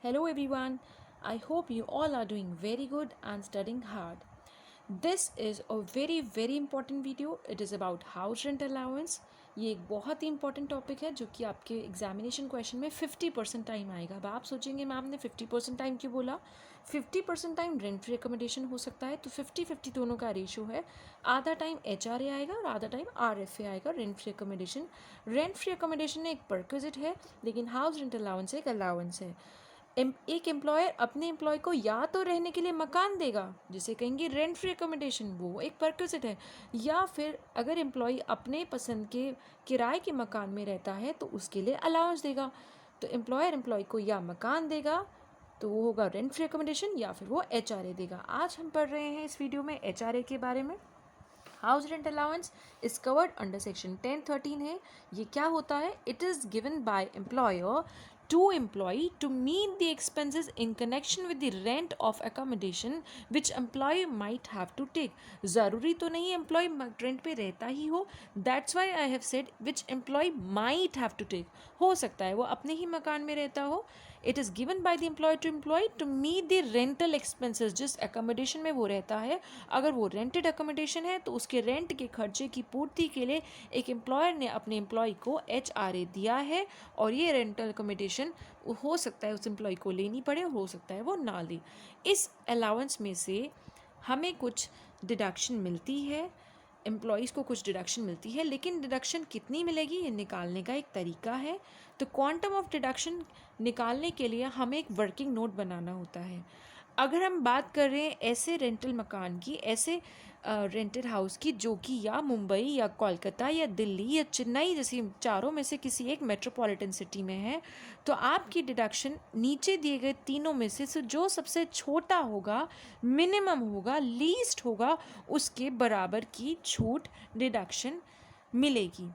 Hello everyone, I hope you all are doing very good and studying hard. This is a very important video. It is about house rent allowance. ये एक बहुत ही important topic है जो कि आपके examination question में 50% time आएगा। अब आप सोचेंगे मैम ने 50% टाइम क्यों बोला? 50% टाइम रेंट फ्री अकोमोडेशन हो सकता है, तो 50-50 दोनों का रेशियो है। आधा टाइम HRA आएगा और आधा टाइम RFA आएगा, rent free accommodation. Rent free accommodation एक परक्विजिट है, लेकिन हाउस रेंट अलाउंस एक अलाउंस है। एक एम्प्लॉयर अपने एम्प्लॉय को या तो रहने के लिए मकान देगा, जिसे कहेंगे रेंट फ्री अकोमोडेशन, वो एक परक्विजिट है, या फिर अगर एम्प्लॉय अपने पसंद के किराए के मकान में रहता है तो उसके लिए अलाउंस देगा। तो एम्प्लॉयर एम्प्लॉय को या मकान देगा तो वो होगा रेंट फ्री अकोमोडेशन, या फिर वो HRA देगा। आज हम पढ़ रहे हैं इस वीडियो में HRA के बारे में। House rent allowance is covered under section 1013 है। ये क्या होता है? It is given by employer to employee to meet the expenses in connection with the rent of accommodation which employee might have to take. ज़रूरी तो नहीं employ rent पे रहता ही हो, that's why I have said which employee might have to take. हो सकता है वो अपने ही मकान में रहता हो। It is given by the employee to meet the rental expenses, जिस एकोमोडेशन में वो रहता है, अगर वो रेंटेड एकोमोडेशन है तो उसके रेंट के खर्चे की पूर्ति के लिए एक एम्प्लॉयर ने अपने एम्प्लॉय को HRA दिया है, और ये रेंटल एकोमोडेशन हो सकता है उस एम्प्लॉय को लेनी पड़े और हो सकता है वो ना ले। इस अलाउंस में से हमें कुछ डिडक्शन मिलती है, एम्प्लॉयज़ को कुछ डिडक्शन मिलती है, लेकिन डिडक्शन कितनी मिलेगी ये निकालने का एक तरीका है। तो क्वांटम ऑफ डिडक्शन निकालने के लिए हमें एक वर्किंग नोट बनाना होता है। अगर हम बात कर रहे हैं ऐसे रेंटल मकान की, ऐसे रेंटेड हाउस की जो कि या मुंबई या कोलकाता या दिल्ली या चेन्नई जैसी चारों में से किसी एक मेट्रोपॉलिटन सिटी में है, तो आपकी डिडक्शन नीचे दिए गए तीनों में से जो सबसे छोटा होगा, मिनिमम होगा, लीस्ट होगा, उसके बराबर की छूट डिडक्शन मिलेगी।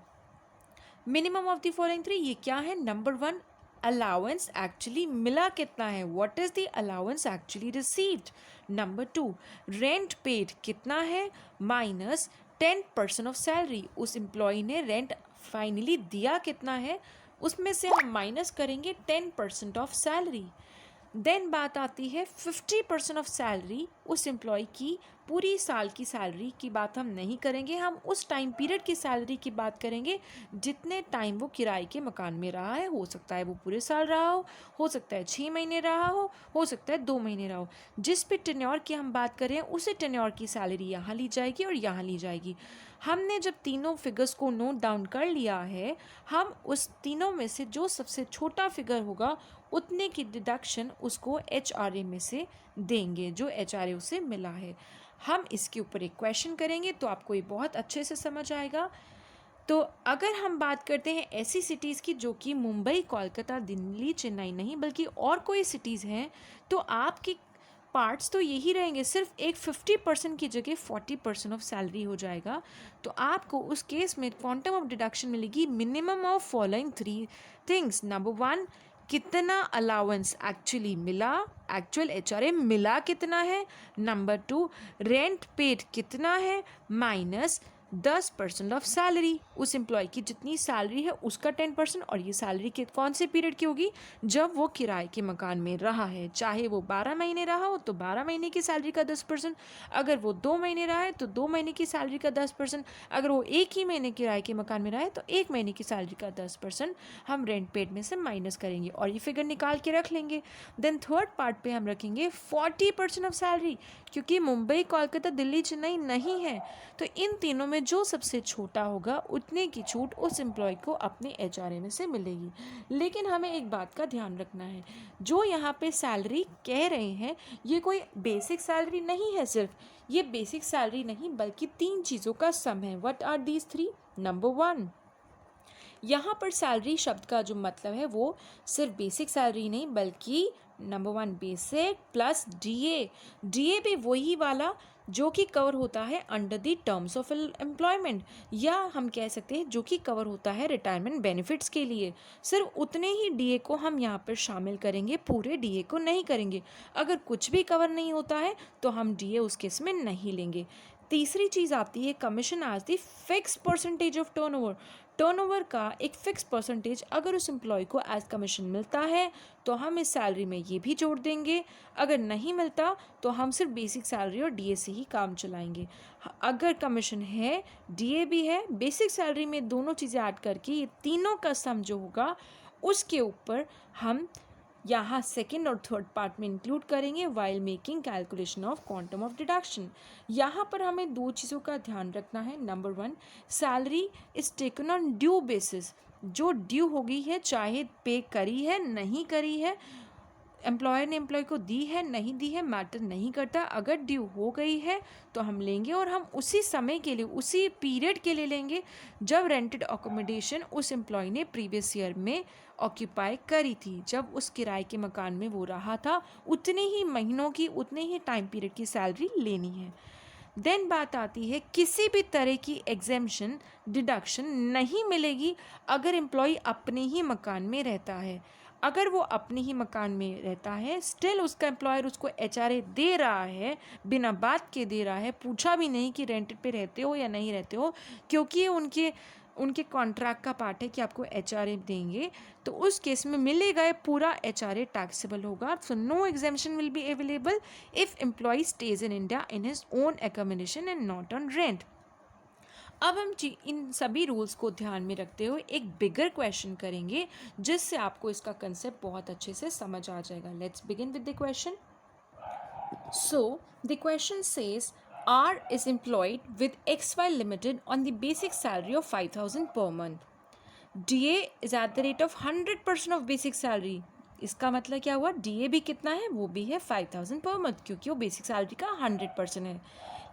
Minimum of the following three, ये क्या है? नंबर 1, अलाउंस एक्चुअली मिला कितना है, what is the allowance actually received. Number 2, rent paid कितना है, माइनस 10% ऑफ सैलरी, उस एम्प्लॉय ने रेंट फाइनली दिया कितना है, उसमें से हम माइनस करेंगे 10% ऑफ सैलरी। देन बात आती है 50% ऑफ सैलरी, उस एम्प्लॉय की पूरी साल की सैलरी की बात हम नहीं करेंगे, हम उस टाइम पीरियड की सैलरी की बात करेंगे जितने टाइम वो किराए के मकान में रहा है। हो सकता है वो पूरे साल रहा हो सकता है 6 महीने रहा हो सकता है 2 महीने रहा हो। जिस भी टेन्योर की हम बात करें उसी टेन्योर की सैलरी यहाँ ली जाएगी और यहाँ ली जाएगी। हमने जब तीनों फिगर्स को नोट डाउन कर लिया है, हम उस तीनों में से जो सबसे छोटा फिगर होगा उतने की डिडक्शन उसको HRA में से देंगे, जो HRA उसे मिला है। हम इसके ऊपर एक क्वेश्चन करेंगे तो आपको ये बहुत अच्छे से समझ आएगा। तो अगर हम बात करते हैं ऐसी सिटीज़ की जो कि मुंबई, कोलकाता, दिल्ली, चेन्नई नहीं बल्कि और कोई सिटीज़ हैं, तो आपकी पार्ट्स तो यही रहेंगे, सिर्फ एक 50% की जगह 40% ऑफ सैलरी हो जाएगा। तो आपको उस केस में क्वांटम ऑफ डिडक्शन मिलेगी minimum of following 3 things. Number 1, कितना अलाउंस एक्चुअली मिला, एक्चुअल HRA मिला कितना है। नंबर 2, रेंट पेड कितना है, माइनस 10% ऑफ सैलरी, उस एम्प्लॉय की जितनी सैलरी है उसका 10%, और ये सैलरी के कौन से पीरियड की होगी, जब वो किराए के मकान में रहा है। चाहे वो 12 महीने रहा हो तो 12 महीने की सैलरी का 10%, अगर वो 2 महीने रहा है तो 2 महीने की सैलरी का 10%, अगर वो 1 ही महीने किराए के मकान में रहा है तो 1 महीने की सैलरी का 10% हम रेंट पेड में से माइनस करेंगे और ये फिगर निकाल के रख लेंगे। देन थर्ड पार्ट पे हम रखेंगे 40% ऑफ सैलरी, क्योंकि मुंबई, कोलकाता, दिल्ली, चेन्नई नहीं है, तो इन तीनों में जो सबसे छोटा होगा उतने की छूट उस एम्प्लॉय को अपने HRA में से मिलेगी। लेकिन हमें एक बात का ध्यान रखना है, जो यहाँ पे सैलरी कह रहे हैं ये कोई बेसिक सैलरी नहीं है, सिर्फ ये बेसिक सैलरी नहीं बल्कि 3 चीज़ों का सम है। What are these 3? नंबर 1, यहाँ पर सैलरी शब्द का जो मतलब है वो सिर्फ बेसिक सैलरी नहीं बल्कि नंबर 1 बेसिक प्लस DA भी वही वाला जो कि कवर होता है under the terms of employment, या हम कह सकते हैं जो कि कवर होता है रिटायरमेंट बेनिफिट्स के लिए। सिर्फ उतने ही DA को हम यहाँ पर शामिल करेंगे, पूरे DA को नहीं करेंगे। अगर कुछ भी कवर नहीं होता है तो हम DA उस केस में नहीं लेंगे। तीसरी चीज़ आती है commission as the fix percentage of turnover. Turnover का एक फिक्स परसेंटेज अगर उस एम्प्लॉय को एज कमीशन मिलता है तो हम इस सैलरी में ये भी जोड़ देंगे, अगर नहीं मिलता तो हम सिर्फ बेसिक सैलरी और डीए से ही काम चलाएंगे। अगर कमीशन है, डीए भी है, बेसिक सैलरी में दोनों चीज़ें ऐड करके ये तीनों का सम जो होगा उसके ऊपर हम यहाँ सेकेंड और थर्ड पार्ट में इंक्लूड करेंगे while making calculation of quantum of deduction. यहाँ पर हमें दो चीज़ों का ध्यान रखना है। Number one, salary is taken on due basis, जो ड्यू हो गई है चाहे पे करी है नहीं करी है, एम्प्लॉयर ने एम्प्लॉय को दी है नहीं दी है मैटर नहीं करता, अगर ड्यू हो गई है तो हम लेंगे और हम उसी समय के लिए उसी पीरियड के लिए लेंगे जब रेंटेड अकोमोडेशन उस एम्प्लॉय ने प्रीवियस ईयर में ऑक्यूपाई करी थी, जब उस किराए के मकान में वो रहा था उतने ही महीनों की उतने ही टाइम पीरियड की सैलरी लेनी है। देन बात आती है किसी भी तरह की एग्जेम्पशन डिडक्शन नहीं मिलेगी अगर एम्प्लॉय अपने ही मकान में रहता है। अगर वो अपने ही मकान में रहता है स्टिल उसका एम्प्लॉयर उसको एचआरए दे रहा है, बिना बात के दे रहा है, पूछा भी नहीं कि रेंटेड पे रहते हो या नहीं रहते हो, क्योंकि ये उनके कॉन्ट्रैक्ट का पार्ट है कि आपको एचआरए देंगे, तो उस केस में मिलेगा ये पूरा एचआरए टैक्सेबल होगा। So no exemption will be available if employee stays in India in his own accommodation and not on rent. अब हम इन सभी रूल्स को ध्यान में रखते हुए एक बिगर क्वेश्चन करेंगे जिससे आपको इसका कंसेप्ट बहुत अच्छे से समझ आ जाएगा। Let's begin with the question. So the question says R is employed with XY Limited on the basic salary of 5,000 per month. DA is at the rate of 100% of basic salary. इसका मतलब क्या हुआ, DA भी कितना है, वो भी है 5,000 पर मंथ, क्योंकि वो बेसिक सैलरी का 100% है।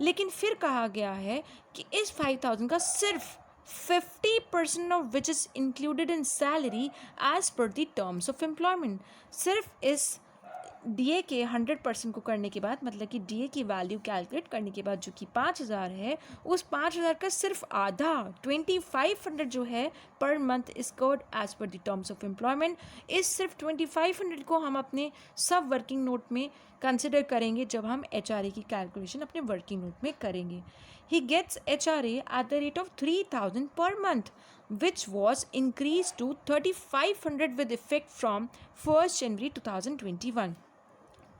लेकिन फिर कहा गया है कि इस 5,000 का सिर्फ 50% of which is included in salary as per the terms of employment. सिर्फ इस डीए के 100% को करने के बाद, मतलब कि डीए की वैल्यू कैलकुलेट करने के बाद जो कि 5,000 है, उस 5,000 का सिर्फ आधा 2,500 जो है per month is covered as per the terms of employment. इस सिर्फ 2,500 को हम अपने सब वर्किंग नोट में कंसिडर करेंगे जब हम एचआरए की कैलकुलेशन अपने वर्किंग नोट में करेंगे। He gets HRA at the rate of 3,000 per month which was increased to 3,500 with effect from 1st January 2021।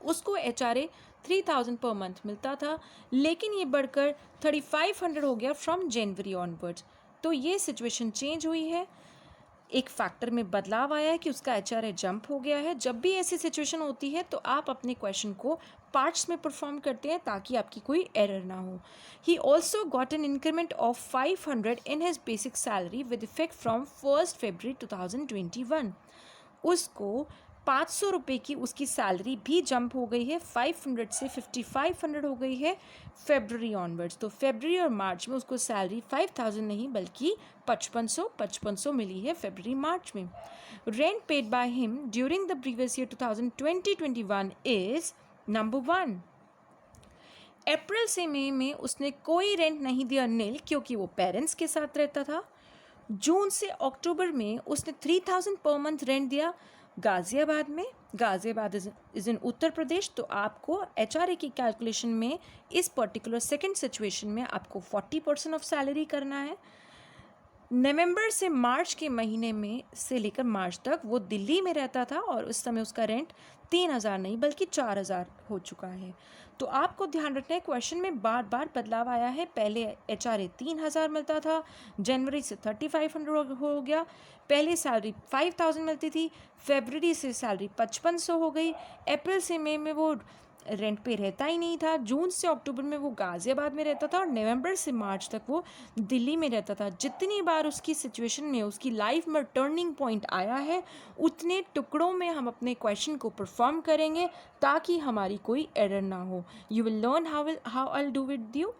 उसको एचआरए 3,000 पर मंथ मिलता था, लेकिन ये बढ़कर 3,500 हो गया फ्रॉम जनवरी ऑनवर्ड्स। तो ये सिचुएशन चेंज हुई है, एक फैक्टर में बदलाव आया है कि उसका एचआरए जंप हो गया है। जब भी ऐसी सिचुएशन होती है तो आप अपने क्वेश्चन को पार्ट्स में परफॉर्म करते हैं ताकि आपकी कोई एरर ना हो। He also got an increment of 500 in his basic salary with effect from 1st February 2021। उसको 500 रुपये की उसकी सैलरी भी जंप हो गई है, 500 से 5,500 हो गई है फेबररी ऑनवर्ड्स। तो फेबररी और मार्च में उसको सैलरी 5,000 नहीं बल्कि 5,500 मिली है फेबररी मार्च में। Rent paid by him during the previous year 2020-21 is number 1, अप्रैल से मई में उसने कोई रेंट नहीं दिया नील, क्योंकि वो पेरेंट्स के साथ रहता था। जून से अक्टूबर में उसने 3,000 पर मंथ रेंट दिया गाज़ियाबाद में। Ghaziabad is in Uttar Pradesh. तो आपको एचआरए की कैलकुलेशन में इस पर्टिकुलर सेकंड सिचुएशन में आपको 40% ऑफ सैलरी करना है। नवंबर से मार्च के महीने में से लेकर मार्च तक वो दिल्ली में रहता था और उस समय उसका रेंट 3,000 नहीं बल्कि 4,000 हो चुका है। तो आपको ध्यान रखना है, क्वेश्चन में बार बार बदलाव आया है। पहले एचआरए 3,000 मिलता था, जनवरी से 3,500 हो गया। पहले सैलरी 5,000 मिलती थी, फरवरी से सैलरी 5,500 हो गई। अप्रैल से मई में वो रेंट पे रहता ही नहीं था। जून से अक्टूबर में वो गाज़ियाबाद में रहता था और नवंबर से मार्च तक वो दिल्ली में रहता था। जितनी बार उसकी सिचुएशन में उसकी लाइफ में टर्निंग पॉइंट आया है, उतने टुकड़ों में हम अपने क्वेश्चन को परफॉर्म करेंगे ताकि हमारी कोई एरर ना हो। You will learn how I do with you.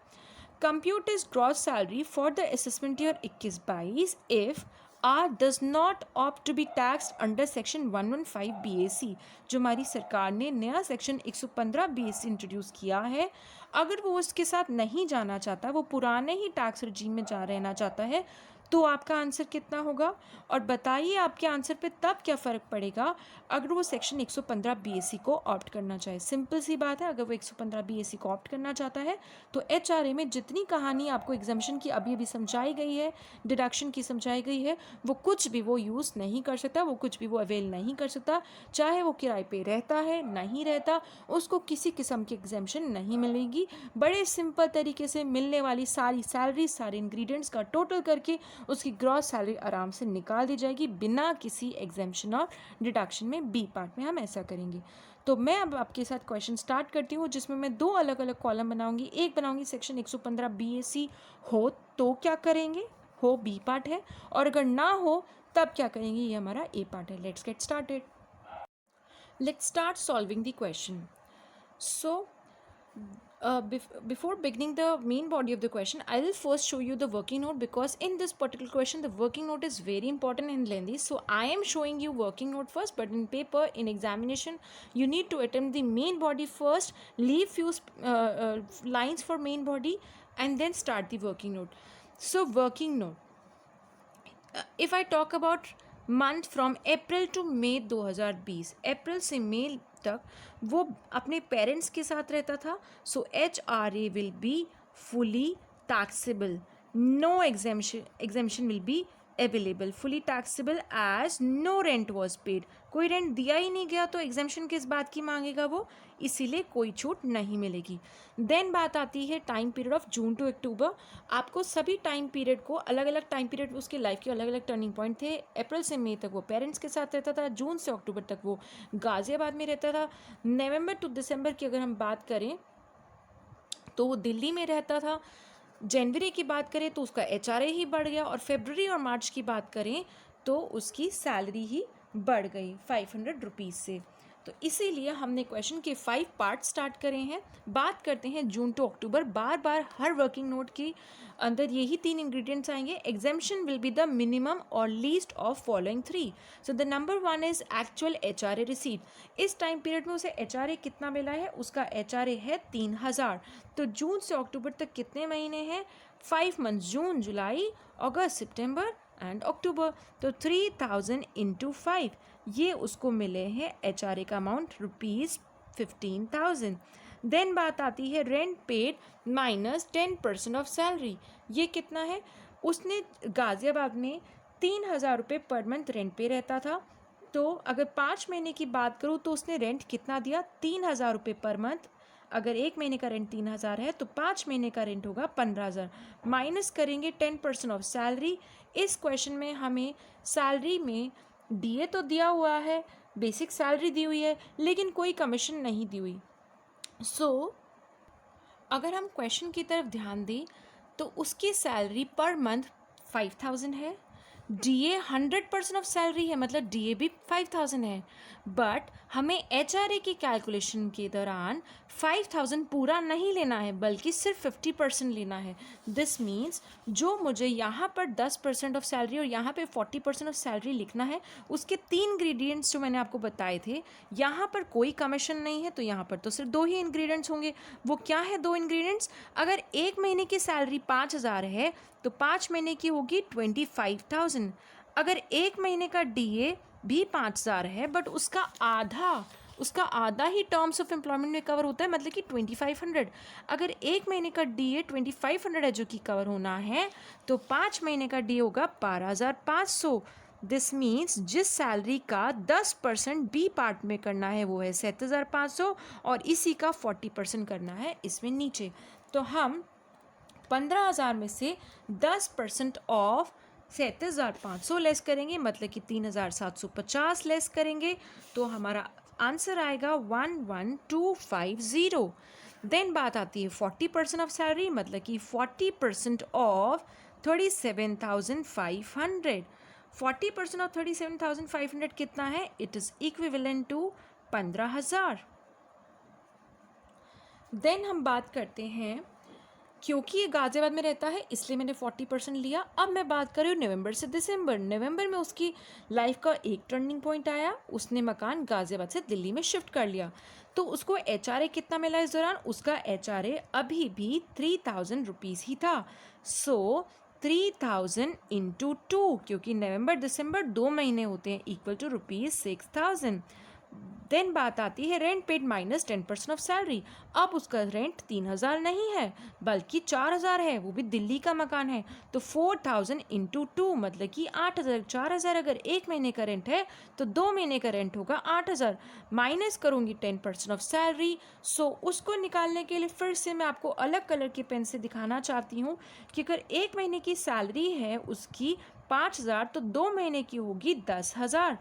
Compute is gross salary for the assessment year 21-22 if R does not opt to be taxed under section 115 BAC, जो हमारी सरकार ने नया सेक्शन 115 BAC इंट्रोड्यूस किया है। अगर वो उसके साथ नहीं जाना चाहता, वो पुराने ही टैक्स रजीम में रहना चाहता है, तो आपका आंसर कितना होगा। और बताइए आपके आंसर पे तब क्या फ़र्क पड़ेगा अगर वो सेक्शन 115 बीएससी को ऑप्ट करना चाहे। सिंपल सी बात है, अगर वो 115 बीएससी को ऑप्ट करना चाहता है तो एचआरए में जितनी कहानी आपको एग्जामिशन की अभी अभी समझाई गई है, डिडक्शन की समझाई गई है, वो कुछ भी वो यूज़ नहीं कर सकता, वो कुछ भी वो अवेल नहीं कर सकता। चाहे वो किराए पे रहता है नहीं रहता, उसको किसी किस्म की एग्जामिशन नहीं मिलेगी। बड़े सिंपल तरीके से मिलने वाली सारी सैलरी, सारे इंग्रेडिएंट्स का टोटल करके उसकी ग्रॉस सैलरी आराम से निकाल दी जाएगी बिना किसी एग्जामिशन और डिडक्शन में। बी पार्ट में हम ऐसा करेंगे। तो मैं अब आपके साथ क्वेश्चन स्टार्ट करती हूँ, जिसमें मैं दो अलग अलग कॉलम बनाऊंगी। एक बनाऊंगी सेक्शन 115 बीएससी हो तो क्या करेंगे, हो बी पार्ट है, और अगर ना हो तब क्या करेंगे, ये हमारा ए पार्ट है। Let's get started. Let's start solving the question. So before beginning the main body of the question, I will first show you the working note, because in this particular question the working note is very important and lengthy. So I am showing you working note first, but in paper, in examination, you need to attempt the main body first, leave few lines for main body, and then start the working note. So working note, if I talk about month from April to May 2020, अप्रैल से मई तक वो अपने parents के साथ रहता था। So HRA will be fully taxable, no exemption will be available, fully taxable as no rent was paid. कोई रेंट दिया ही नहीं गया तो एग्जेम्पशन किस बात की मांगेगा वो, इसीलिए कोई छूट नहीं मिलेगी। देन बात आती है time period of June to October. आपको सभी टाइम पीरियड को, अलग अलग टाइम पीरियड उसके लाइफ के अलग अलग टर्निंग पॉइंट थे। अप्रैल से मई तक वो पेरेंट्स के साथ रहता था, जून से अक्टूबर तक वो गाज़ियाबाद में रहता था। नवंबर टू दिसंबर की अगर हम बात करें तो वो दिल्ली में रहता था। जनवरी की बात करें तो उसका HRA ही बढ़ गया, और फरवरी और मार्च की बात करें तो उसकी सैलरी ही बढ़ गई 500 रुपीज़ से। तो इसीलिए हमने क्वेश्चन के 5 पार्ट स्टार्ट करे हैं। बात करते हैं जून टू अक्टूबर। बार बार हर वर्किंग नोट के अंदर यही 3 इंग्रेडिएंट्स आएंगे। Exemption will be the minimum और least of following 3। So the number 1 is actual HRA receipt. इस टाइम पीरियड में उसे HRA कितना मिला है, उसका HRA है 3000। तो जून से अक्टूबर तक कितने महीने हैं, 5 months, June July August September and October. तो 3000 इंटू 5, ये उसको मिले हैं HRA का अमाउंट ₹15,000। देन बात आती है rent paid minus 10% of salary. ये कितना है, उसने गाज़ियाबाद में 3000 रुपये पर मंथ रेंट पे रहता था। तो अगर 5 महीने की बात करूँ तो उसने रेंट कितना दिया, 3000 रुपये पर मंथ। अगर 1 महीने का रेंट 3000 है तो 5 महीने का रेंट होगा 15,000। माइनस करेंगे 10% ऑफ सैलरी। इस क्वेश्चन में हमें सैलरी में DA तो दिया हुआ है, बेसिक सैलरी दी हुई है, लेकिन कोई कमीशन नहीं दी हुई। सो अगर हम क्वेश्चन की तरफ ध्यान दें तो उसकी सैलरी पर मंथ 5000 है, DA 100% ऑफ सैलरी है, मतलब DA भी 5000 है। बट हमें HRA की कैलकुलेशन के दौरान 5000 पूरा नहीं लेना है, बल्कि सिर्फ 50% लेना है। दिस मीन्स जो मुझे यहाँ पर 10% ऑफ सैलरी और यहाँ पे 40% ऑफ सैलरी लिखना है, उसके 3 इंग्रेडिएंट्स जो मैंने आपको बताए थे, यहाँ पर कोई कमीशन नहीं है, तो यहाँ पर तो सिर्फ 2 ही इंग्रेडिएंट्स होंगे। वो क्या है 2 इंग्रेडिएंट्स, अगर 1 महीने की सैलरी 5000 है तो 5 महीने की होगी 25,000। अगर 1 महीने का DA भी 5000 है, बट उसका आधा ही टर्म्स ऑफ एम्प्लॉयमेंट में कवर होता है, मतलब कि 2500। अगर 1 महीने का DA 2500 है जो कि कवर होना है, तो 5 महीने का DA होगा 12,500। दिस मीन्स जिस सैलरी का 10% बी पार्ट में करना है वो है 7,500, और इसी का 40% करना है इसमें नीचे। तो हम 15,000 में से 10% ऑफ 7,500 लेस करेंगे, मतलब कि 3,750 लेस करेंगे, तो हमारा आंसर आएगा 11,250। देन बात आती है 40% ऑफ सैलरी, मतलब कि 40% ऑफ 37,500। 40% ऑफ 37,500 कितना है, it is equivalent to 15,000। Then हम बात करते हैं, क्योंकि ये गाज़ियाबाद में रहता है इसलिए मैंने 40% लिया। अब मैं बात कर रही हूँ नवंबर से दिसंबर। नवंबर में उसकी लाइफ का एक टर्निंग पॉइंट आया, उसने मकान गाज़ियाबाद से दिल्ली में शिफ्ट कर लिया। तो उसको HRA कितना मिला इस दौरान, उसका HRA अभी भी 3,000 रुपीज़ ही था। सो 3000 इंटू 2, क्योंकि नवंबर दिसंबर 2 महीने होते हैं, इक्वल टू ₹6000। देन बात आती है rent paid minus 10% of salary. अब उसका रेंट 3000 नहीं है बल्कि 4000 है, वो भी दिल्ली का मकान है। तो 4000 इंटू 2 मतलब कि 8000। 4000 अगर एक महीने का रेंट है तो 2 महीने का रेंट होगा 8000। माइनस करूँगी 10% ऑफ सैलरी। सो उसको निकालने के लिए फिर से मैं आपको अलग कलर की पेन से दिखाना चाहती हूँ कि अगर एक महीने की सैलरी है उसकी 5000 तो 2 महीने की होगी 10,000।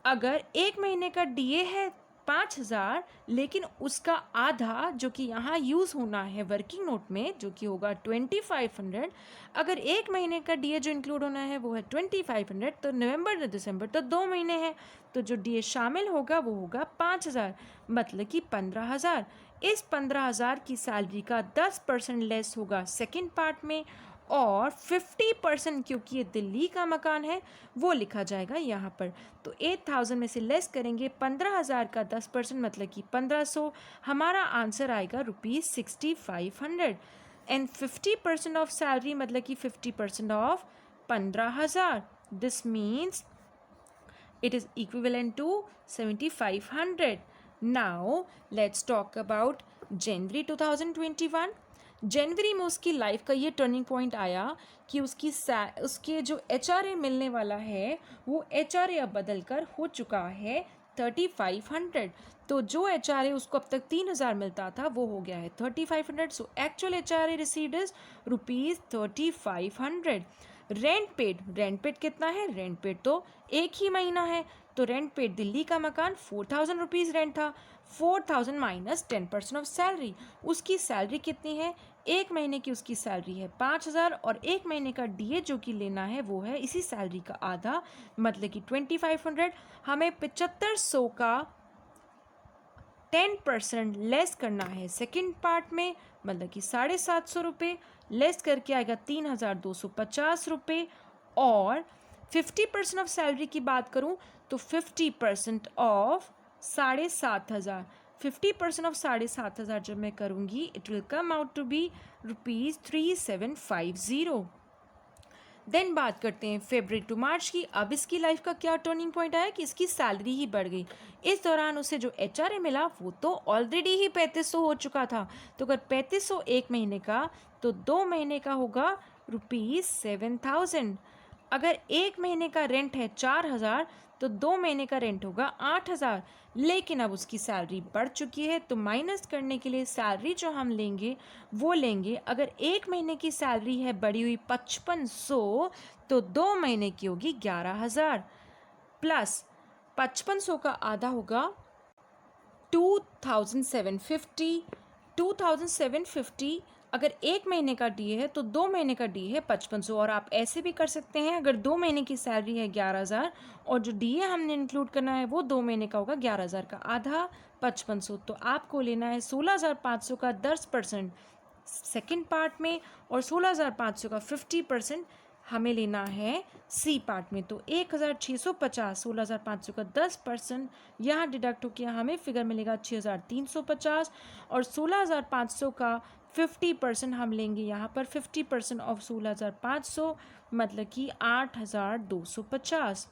अगर एक महीने का डीए है 5000 लेकिन उसका आधा जो कि यहाँ यूज़ होना है वर्किंग नोट में जो कि होगा 2500, अगर एक महीने का डीए जो इंक्लूड होना है वो है 2500, तो नवंबर दिसंबर तो 2 महीने हैं, तो जो डीए शामिल होगा वो होगा 5000 मतलब कि 15000। इस 15000 की सैलरी का 10% लेस होगा सेकेंड पार्ट में, और 50% क्योंकि ये दिल्ली का मकान है वो लिखा जाएगा यहाँ पर। तो 8000 में से लेस करेंगे 15000 का 10% मतलब कि 1500। हमारा आंसर आएगा ₹6500। एंड 50% ऑफ सैलरी मतलब कि 50% of 15000। This means it is equivalent to 7500. Now let's talk about January 2021. जनवरी में उसकी लाइफ का ये टर्निंग पॉइंट आया कि उसके जो HRA मिलने वाला है वो HRA अब बदल कर हो चुका है 3500। तो जो HRA उसको अब तक 3000 मिलता था वो हो गया है 3500। So actual HRA received is ₹3500। Rent paid कितना है? रेंट पेड तो एक ही महीना है, तो रेंट पेड दिल्ली का मकान 4000 रुपीज़ रेंट था। 4000 माइनस 10% ऑफ सैलरी। उसकी सैलरी कितनी है? एक महीने की उसकी सैलरी है 5000 और एक महीने का डीए जो कि लेना है वो है इसी सैलरी का आधा मतलब कि 2500। हमें 7500 का 10% लेस करना है सेकेंड पार्ट में मतलब कि 750 रुपये, लेस करके आएगा 3250 रुपये। और 50% ऑफ सैलरी की बात करूं तो 50% ऑफ 7500, 50% ऑफ 7500 जब मैं करूंगी it will come out to be ₹3750। Then बात करते हैं फरवरी टू मार्च की। अब इसकी लाइफ का क्या टर्निंग पॉइंट आया कि इसकी सैलरी ही बढ़ गई। इस दौरान उसे जो HRA मिला वो तो ऑलरेडी ही 3500 हो चुका था, तो अगर 3500 एक महीने का तो 2 महीने का होगा ₹7000। अगर एक महीने का रेंट है 4000 तो 2 महीने का रेंट होगा 8000। लेकिन अब उसकी सैलरी बढ़ चुकी है तो माइनस करने के लिए सैलरी जो हम लेंगे वो लेंगे, अगर एक महीने की सैलरी है बढ़ी हुई 5500 तो 2 महीने की होगी 11000 प्लस 5500 का आधा होगा 2750। 2750 अगर एक महीने का डीए है तो 2 महीने का डीए है 5500। और आप ऐसे भी कर सकते हैं, अगर 2 महीने की सैलरी है 11000 और जो डीए हमने इंक्लूड करना है वो 2 महीने का होगा 11000 का आधा 5500, तो आपको लेना है 16500 का 10% सेकेंड पार्ट में और 16500 का 50% हमें लेना है सी पार्ट में। तो 1650, 16500 का 10% यहाँ डिडक्ट होकर हमें फिगर मिलेगा 6350 और 16500 का 50% हम लेंगे यहाँ पर 50% ऑफ 16500 मतलब कि 8250।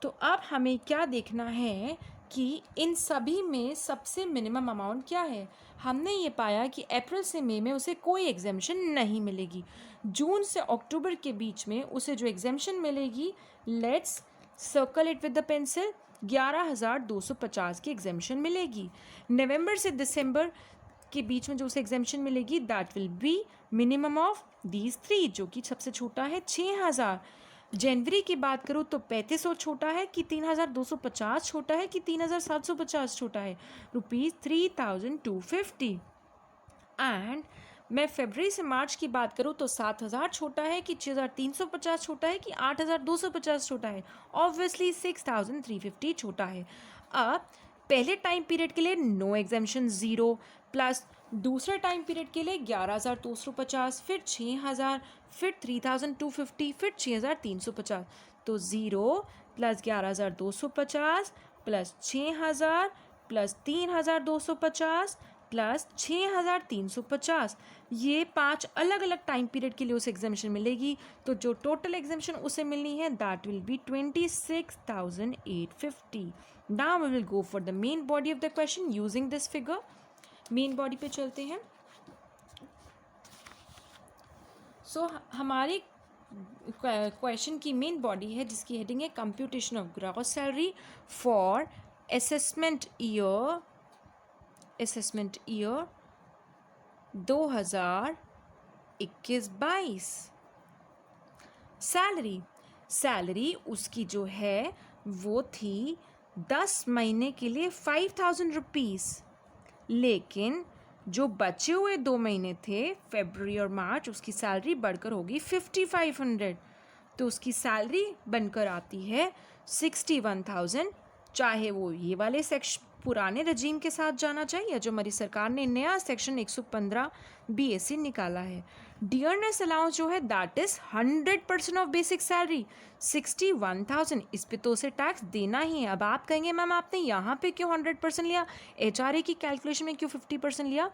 तो अब हमें क्या देखना है कि इन सभी में सबसे मिनिमम अमाउंट क्या है। हमने ये पाया कि अप्रैल से मई में उसे कोई एग्जेम्पशन नहीं मिलेगी। जून से अक्टूबर के बीच में उसे जो एग्जेम्पशन मिलेगी, let's circle it with the pencil, 11250 की एग्जेम्पशन मिलेगी। नवंबर से दिसंबर के बीच में जो उसे एग्जेम्पशन मिलेगी that will B minimum of these 3 जो कि सबसे छोटा है 6000। जनवरी की बात करूँ तो 3500 छोटा है कि 3250 छोटा है कि 3750 छोटा है, ₹3250। एंड मैं फरवरी से मार्च की बात करूँ तो 7000 छोटा है कि 6350 छोटा है कि 8250 छोटा है, ऑब्वियसली 6350 छोटा है। अब पहले टाइम पीरियड के लिए नो एग्जेम्पशन 0, प्लस दूसरे टाइम पीरियड के लिए 11250, फिर 6000, फिर 3250, फिर 6350, तो 0 प्लस 11250 प्लस 6000 प्लस 3250 प्लस 6,350, ये 5 अलग अलग टाइम पीरियड के लिए उसे एग्जामेशन मिलेगी, तो जो टोटल एग्जामेशन उसे मिलनी है that will be 26,850. Now we will go for the main body of the question using this figure. Main body पे चलते हैं. सो हमारे क्वेश्चन की मेन बॉडी है जिसकी हेडिंग है computation of gross salary for assessment year 2021-22. Salary उसकी जो है वो थी 10 महीने के लिए 5,000 रुपीज़, लेकिन जो बचे हुए 2 महीने थे फरवरी और मार्च, उसकी सैलरी बढ़कर होगी 5,500, तो उसकी सैलरी बनकर आती है 61,000, चाहे वो ये वाले सेक्शन पुराने रजीम के साथ जाना चाहिए या जो हमारी सरकार ने नया सेक्शन 115 BAC निकाला है. डियरनेस अलाउंस जो है that is 100% of basic salary 61,000, इस पे तो उसे टैक्स देना ही है. अब आप कहेंगे मैम आपने यहाँ पे क्यों 100% लिया, HRA की कैलकुलेशन में क्यों 50% लिया?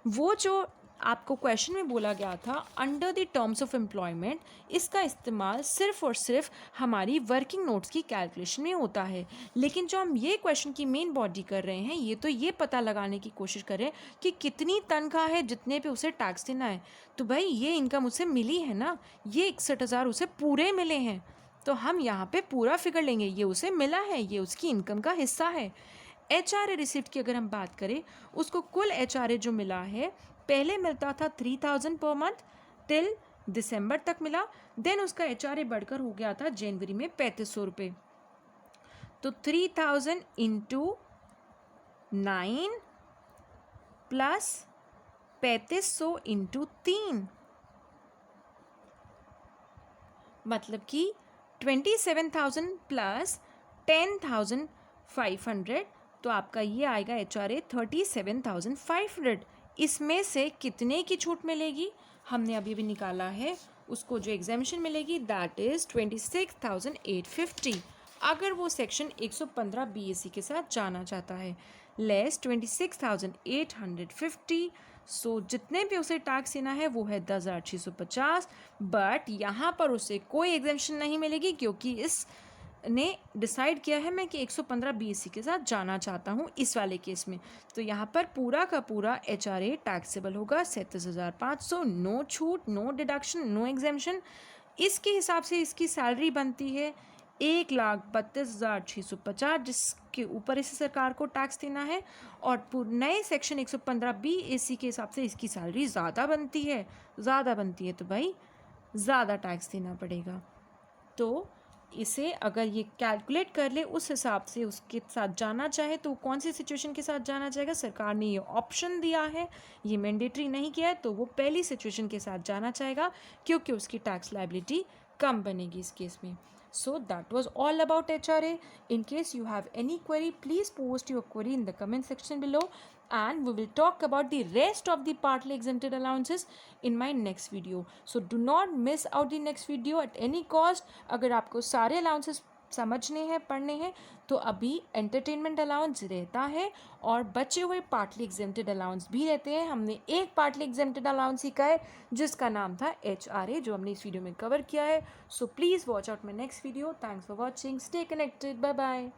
वो जो आपको क्वेश्चन में बोला गया था under the terms of employment, इसका इस्तेमाल सिर्फ और सिर्फ हमारी वर्किंग नोट्स की कैलकुलेशन में होता है. लेकिन जो हम ये क्वेश्चन की मेन बॉडी कर रहे हैं ये तो ये पता लगाने की कोशिश कर रहे हैं कि कितनी तनख्वाह है जितने पे उसे टैक्स देना है. तो भाई ये इनकम उसे मिली है ना, ये 61,000 उसे पूरे मिले हैं, तो हम यहाँ पे पूरा फिगर लेंगे. ये उसे मिला है, ये उसकी इनकम का हिस्सा है. HRA रिसिप्ट की अगर हम बात करें, उसको कुल HRA जो मिला है, पहले मिलता था 3,000 पर मंथ टिल दिसंबर तक मिला, देन उसका HRA बढ़कर हो गया था जनवरी में 3,500 रुपये. तो 3,000 इंटू 9 प्लस 3,500 इंटू 3, मतलब कि 27,000 प्लस 10,500, तो आपका ये आएगा HRA 37,500. इसमें से कितने की छूट मिलेगी हमने अभी भी निकाला है, उसको जो एग्जामिशन मिलेगी दैट इज़ 26,850, अगर वो सेक्शन 115 BAC के साथ जाना चाहता है, लेस 26,850. सो जितने भी उसे टैक्स देना है वो है 10,650, बट यहाँ पर उसे कोई एग्जामिशन नहीं मिलेगी क्योंकि इस ने डिसाइड किया है मैं कि 115 BAC के साथ जाना चाहता हूँ इस वाले केस में. तो यहाँ पर पूरा का पूरा HRA टैक्सेबल होगा 37,500, नो छूट, नो डिडक्शन, नो एग्जामिशन. इसके हिसाब से इसकी सैलरी बनती है 1,32,650, जिसके ऊपर इसे सरकार को टैक्स देना है. और नए सेक्शन 115 BAC के हिसाब से इसकी सैलरी ज़्यादा बनती है, तो भाई ज़्यादा टैक्स देना पड़ेगा. तो इसे अगर ये कैलकुलेट कर ले उस हिसाब से उसके साथ जाना चाहे तो कौन सी सिचुएशन के साथ जाना चाहेगा, सरकार ने ये ऑप्शन दिया है, ये मैंडेटरी नहीं किया है, तो वो पहली सिचुएशन के साथ जाना चाहेगा क्योंकि उसकी टैक्स लायबिलिटी कम बनेगी इस केस में. So that was all about HRA. In case you have any query, please post your query in the comment section below, and we will talk about the rest of the partly exempted allowances in my next video. So do not miss out the next video at any cost. अगर आपको सारे allowances समझने हैं, पढ़ने हैं, तो अभी entertainment allowance रहता है और बचे हुए पार्टली एग्जेम्प्टेड अलाउंस भी रहते हैं. हमने एक पार्टली एग्जेम्प्टेड अलाउंस सीखा है जिसका नाम था HRA, जो हमने इस वीडियो में कवर किया है. So please watch out my next video. Thanks for watching. Stay connected. Bye bye.